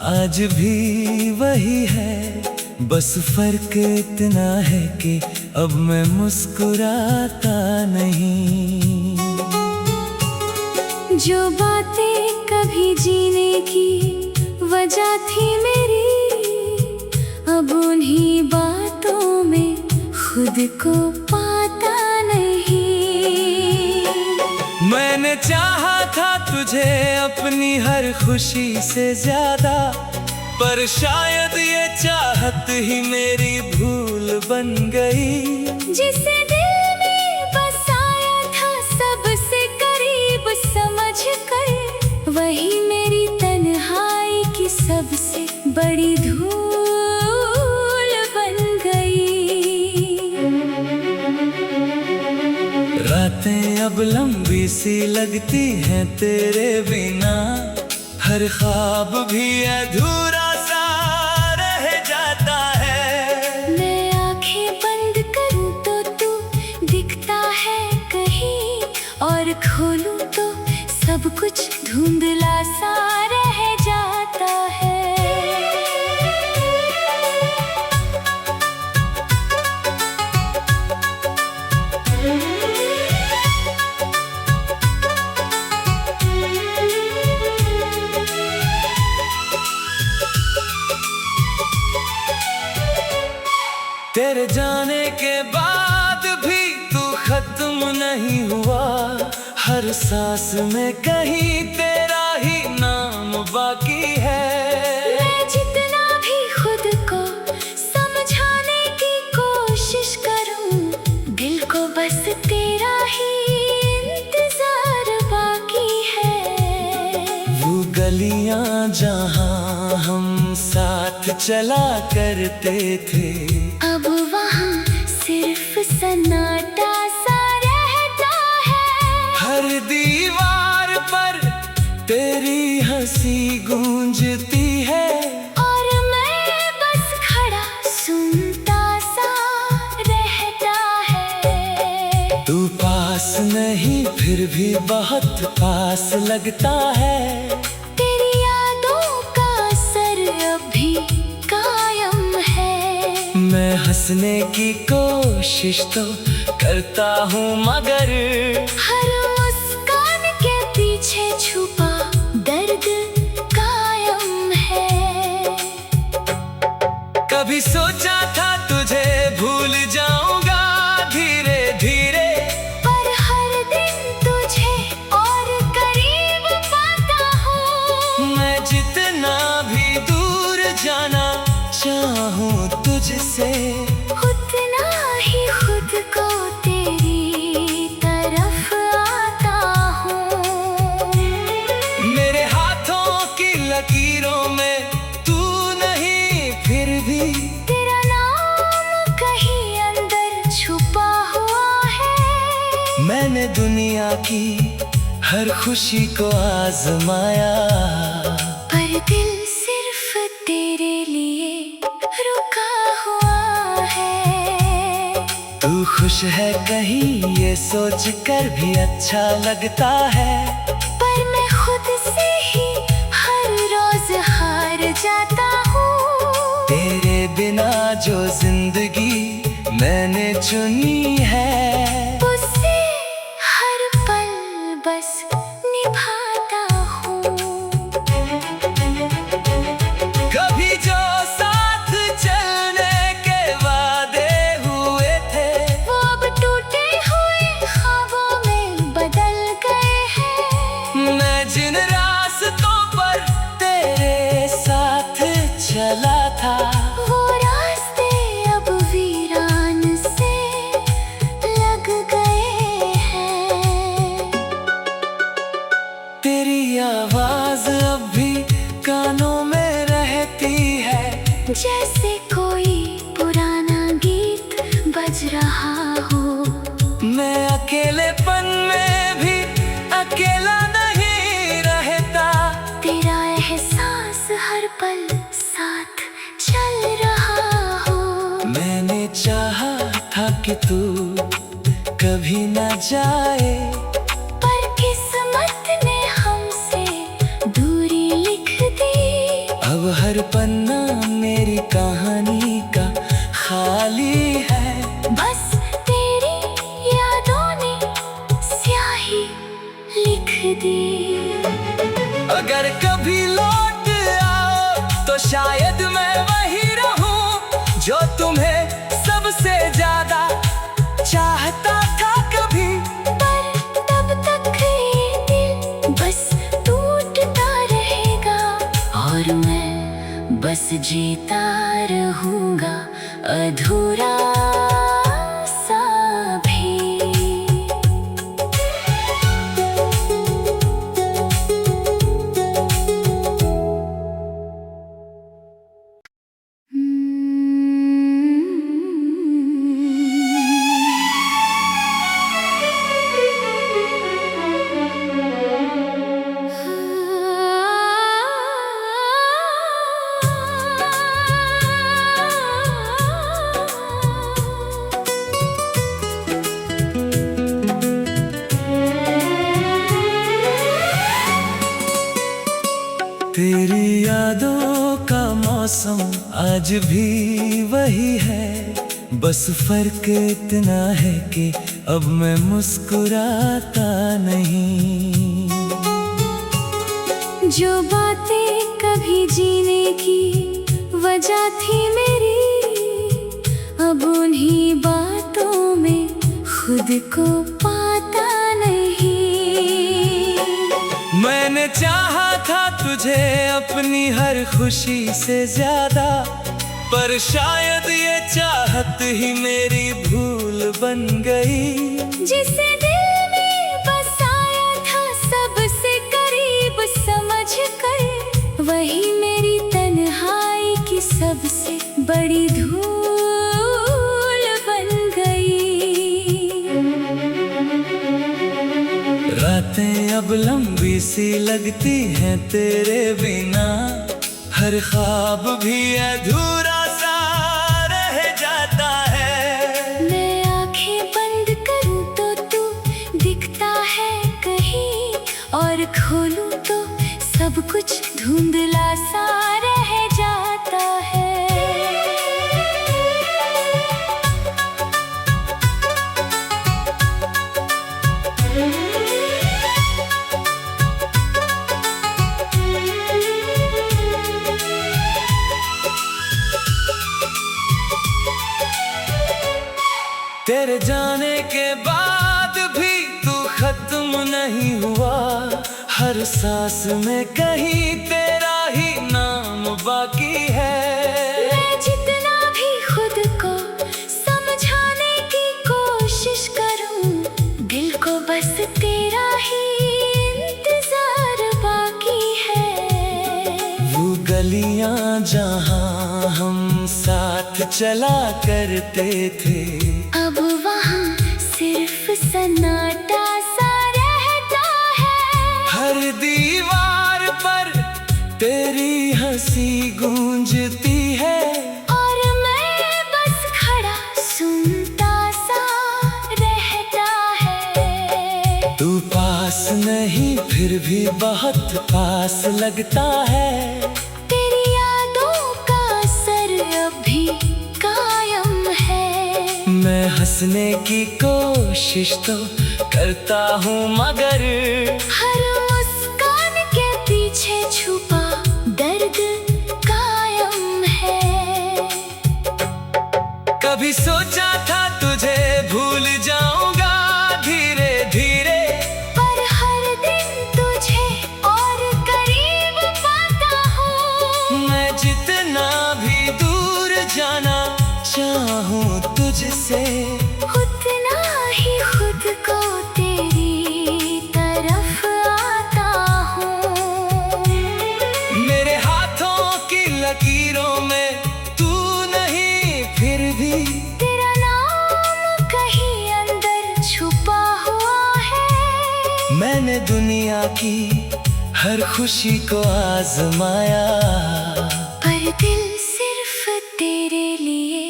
आज भी वही है, बस फर्क इतना है कि अब मैं मुस्कुराता नहीं। जो बातें कभी जीने की वजह थी मेरी, अब उन्हीं बातों में खुद को पाता नहीं। मैंने चाहा था तुझे अपनी हर खुशी से ज्यादा, पर शायद ये चाहत ही मेरी भूल बन गई। जिसे दिल में बसाया था सबसे करीब समझ कर, वही मेरी तन्हाई की सबसे बड़ी धूल बन गई। रातें अब लंबी सी लगती हैं तेरे बिना, हर ख्वाब भी अधूरा सा रह जाता है। मैं आंखें बंद करूं तो तू दिखता है कहीं, और खोलूं तो सब कुछ धुंधला सा रह जाता है। तेरे जाने के बाद भी तू खत्म नहीं हुआ, हर सांस में कहीं तेरा ही नाम बाकी है। मैं जितना भी खुद को समझाने की कोशिश करूं, दिल को बस तेरा ही इंतजार बाकी है। वो गलियां जहां हम साथ चला करते थे, अब वहाँ सिर्फ सन्नाटा सा रहता है। हर दीवार पर तेरी हंसी गूंजती है, और मैं बस खड़ा सुनता सा रहता है। तू पास नहीं फिर भी बहुत पास लगता है। तेरी यादों का असर अब भी कायम है। मैं हंसने की कोशिश तो करता हूँ, मगर हर मुस्कान के पीछे छुपा दर्द कायम है। कभी सोचा था तुझे भूल जाऊंगा धीरे धीरे, पर हर दिन तुझे और करीब पाता हूँ। मैं जितना भी दूर जाना चाहूँ तुझसे, उतना ही खुद को तेरी तरफ आता हूँ। मेरे हाथों की लकीरों में तू नहीं फिर भी, तेरा नाम कहीं अंदर छुपा हुआ है। मैंने दुनिया की हर खुशी को आजमाया, पर दिल सिर्फ तेरे लिए रुका हुआ है। तू खुश है कहीं ये सोच कर भी अच्छा लगता है, पर मैं खुद से ही हर रोज हार जाता हूँ। तेरे बिना जो जिंदगी मैंने चुनी है, उसे हर पल बस निभाता हूँ। कभी जो साथ चलने के वादे हुए थे, वो अब टूटे हुए ख्वाबों में बदल गए हैं। मैं जिन रास्तों पर तेरे साथ चला था, वो रास्ते अब वीरान से लग गए हैं। तेरी आवाज अब भी कानों में रहती है, जैसे कोई पुराना गीत बज रहा हो। मैं अकेलेपन में भी अकेला नहीं रहता, तेरा एहसास हर पल साथ चल रहा हो। मैंने चाहा था कि तू कभी न जाए, पर किस्मत ने हमसे दूरी लिख दी। हर पन्ना मेरी कहानी का खाली है। बस तेरी यादों ने स्याही लिख दी। अगर कभी लौट आओ तो शायद मैं वही रहूं जो तुम्हें सबसे ज्यादा चाहता था कभी। पर तब तक ये दिल बस टूटता रहेगा और मैं बस जीता रहूंगा अधूरा सा भी। तेरी यादों का मौसम आज भी वही है, बस फर्क इतना है कि अब मैं मुस्कुराता नहीं। जो बातें कभी जीने की वजह थी मेरी, अब उन्हीं बातों में खुद को पाता नहीं। मैंने चाहा था तुझे अपनी हर खुशी से ज्यादा, पर शायद ये चाहत ही मेरी भूल बन गई। जिसे दिल में बसाया था सबसे करीब समझ कर, वही मेरी तन्हाई की सबसे बड़ी धूल बन गई। रातें अब लंबी सी लगती हैं तेरे बिना, हर ख्वाब भी अधूरा सा रह जाता है। मैं आंखें बंद करूं तो तू दिखता है कहीं, और खोलूं तो सब कुछ धुंधला सा रह जाता है। तेरे जाने के बाद भी तू खत्म नहीं हुआ, हर सांस में कहीं तेरा ही नाम बाकी है। मैं जितना भी खुद को समझाने की कोशिश करूं, दिल को बस तेरा ही इंतजार बाकी है। वो गलियां जहां हम साथ चला करते थे, अब वहाँ सिर्फ सन्नाटा सा रहता है। हर दीवार पर तेरी हंसी गूंजती है, और मैं बस खड़ा सुनता सा रहता है। तू पास नहीं फिर भी बहुत पास लगता है। तेरी यादों का असर अभी कायम है। मैं हंसने की कोशिश तो करता हूँ, मगर हर मुस्कान के पीछे छुपा दर्द कायम है। कभी सोचा था तुझे भूल जाऊंगा धीरे धीरे, पर हर दिन तुझे और करीब पाता हूँ। मैं जितना भी दूर जाना चाहूँ तुझसे, उतना ही खुद को तेरी तरफ आता हूँ। मेरे हाथों की लकीरों में तू नहीं फिर भी, तेरा नाम कहीं अंदर छुपा हुआ है। मैंने दुनिया की हर खुशी को आजमाया, पर दिल सिर्फ तेरे लिए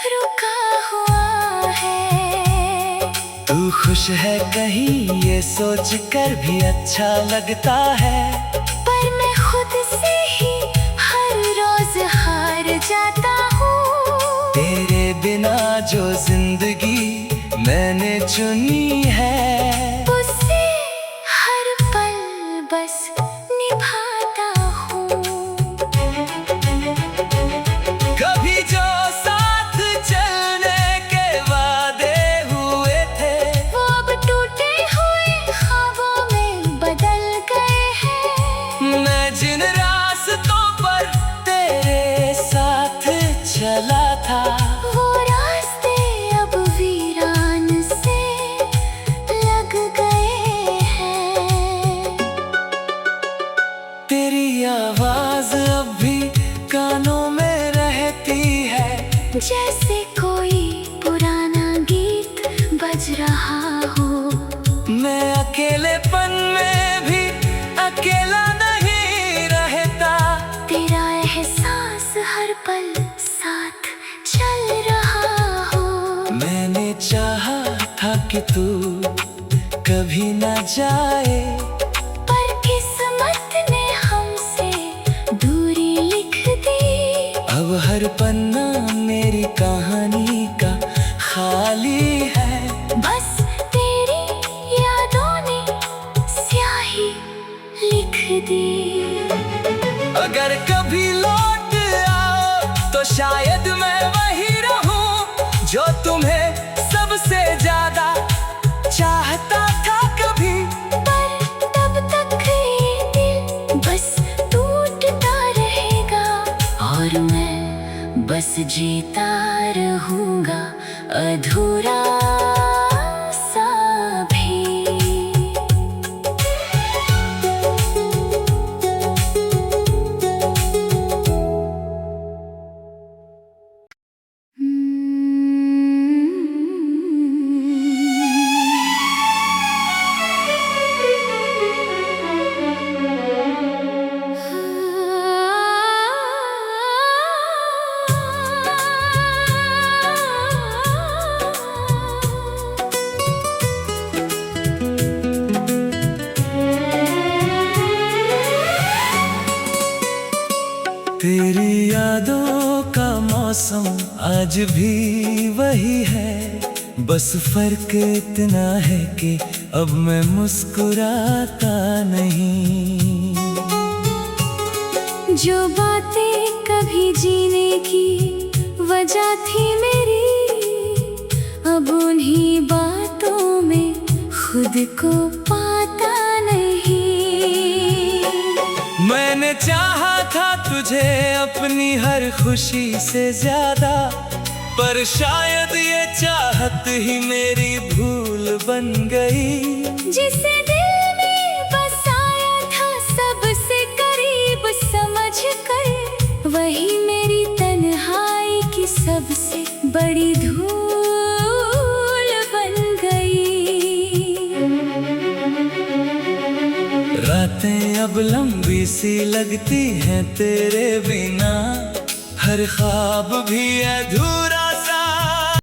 रुका हुआ है। तू खुश है कहीं ये सोच कर भी अच्छा लगता है। पर मैं खुद से ही हर जो जिंदगी मैंने चुनी है, उसे हर पल बस निभाता हूँ। कभी जो साथ चलने के वादे हुए थे, वो अब टूटे हुए ख्वाबों में बदल गए हैं। मैं जिन रास्तों पर तेरे साथ चला था, वो रास्ते अब वीरान से लग गए हैं। तेरी आवाज अब भी कानों में रहती है, जैसे कोई पुराना गीत बज रहा हो। मैं अकेलेपन में भी अकेला नहीं रहता, तेरा एहसास हर पल साथ चल रहा हो। मैंने चाहा था कि तू कभी न जाए, पर किस्मत ने हमसे दूरी लिख दी। अब हर पन्ना मेरी कहानी का खाली है, बस तेरी यादों ने स्याही लिख दी। अगर कभी लौट आओ तो शायद मैं वही रहूं जो तुम्हें सबसे ज्यादा चाहता था कभी। पर तब तक ये दिल बस टूटता रहेगा, और मैं बस जीता रहूंगा अधूरा सा भी। तेरी यादों का मौसम आज भी वही है, बस फर्क इतना है कि अब मैं मुस्कुराता नहीं। जो बातें कभी जीने की वजह थी मेरी, अब उन्हीं बातों में खुद को पाता नहीं। मैंने चाहा था तुझे अपनी हर खुशी से ज्यादा, पर शायद ये चाहत ही मेरी भूल बन गई। जिसे दिल में बसाया था सबसे करीब समझ कर, वही मेरी तन्हाई की सबसे बड़ी धूल बन गई। रातें अब लंबी सी लगती हैं तेरे बिना, हर ख्वाब भी अधूरा